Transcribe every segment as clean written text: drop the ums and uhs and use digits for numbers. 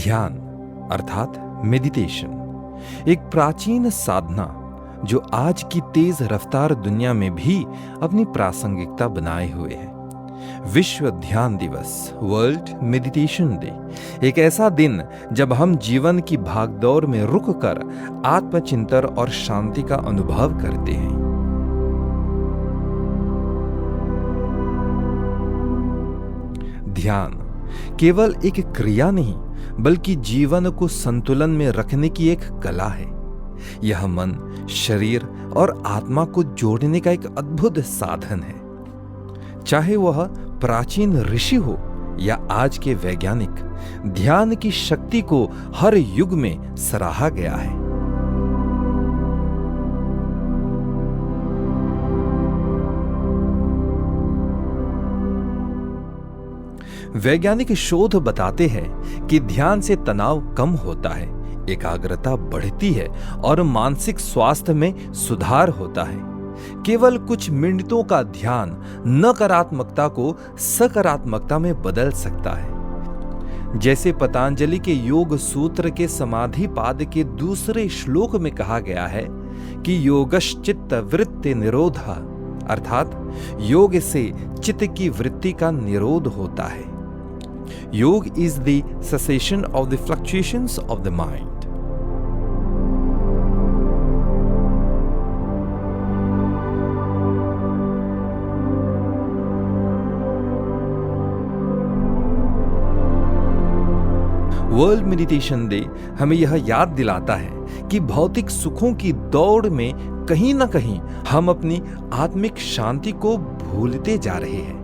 ध्यान अर्थात मेडिटेशन एक प्राचीन साधना जो आज की तेज रफ्तार दुनिया में भी अपनी प्रासंगिकता बनाए हुए है। विश्व ध्यान दिवस वर्ल्ड मेडिटेशन डे एक ऐसा दिन जब हम जीवन की भागदौड़ में रुककर आत्मचिंतन और शांति का अनुभव करते हैं। ध्यान केवल एक क्रिया नहीं बल्कि जीवन को संतुलन में रखने की एक कला है। यह मन, शरीर और आत्मा को जोड़ने का एक अद्भुत साधन है। चाहे वह प्राचीन ऋषि हो या आज के वैज्ञानिक, ध्यान की शक्ति को हर युग में सराहा गया है। वैज्ञानिक शोध बताते हैं कि ध्यान से तनाव कम होता है, एकाग्रता बढ़ती है और मानसिक स्वास्थ्य में सुधार होता है। केवल कुछ मिनटों का ध्यान नकारात्मकता को सकारात्मकता में बदल सकता है। जैसे पतंजलि के योग सूत्र के समाधि पाद के दूसरे श्लोक में कहा गया है कि योगश्चित्त वृत्ति निरोधः, अर्थात योग से चित्त की वृत्ति का निरोध होता है। योग is the cessation of the fluctuations of the mind. World meditation day हमें यह याद दिलाता है कि भौतिक सुखों की दौड़ में कहीं ना कहीं हम अपनी आत्मिक शांति को भूलते जा रहे हैं।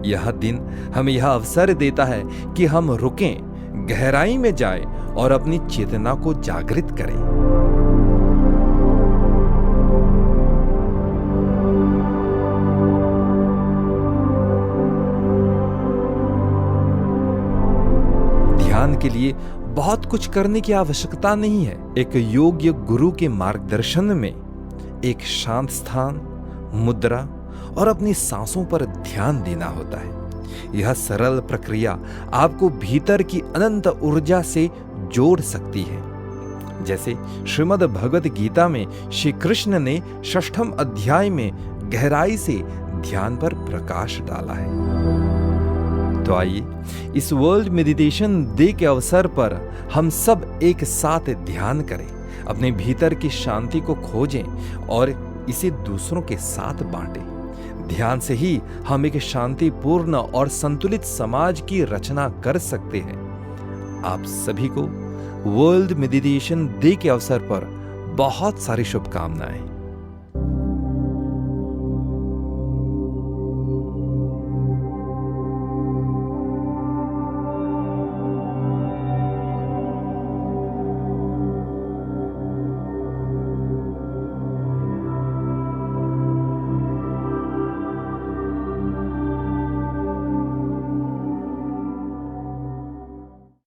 यह दिन हमें यह अवसर देता है कि हम रुकें, गहराई में जाएं और अपनी चेतना को जागृत करें। ध्यान के लिए बहुत कुछ करने की आवश्यकता नहीं है। एक योग्य गुरु के मार्गदर्शन में एक शांत स्थान, मुद्रा और अपनी सांसों पर ध्यान देना होता है। यह सरल प्रक्रिया आपको भीतर की अनंत ऊर्जा से जोड़ सकती है। जैसे श्रीमद् भगवद गीता में श्री कृष्ण ने 6वें अध्याय में गहराई से ध्यान पर प्रकाश डाला है। तो आइए इस वर्ल्ड मेडिटेशन डे के अवसर पर हम सब एक साथ ध्यान करें, अपने भीतर की शांति को खोजें और इसे दूसरों के साथ बांटें। ध्यान से ही हम एक शांतिपूर्ण और संतुलित समाज की रचना कर सकते हैं। आप सभी को वर्ल्ड मेडिटेशन डे के अवसर पर बहुत सारी शुभकामनाएं।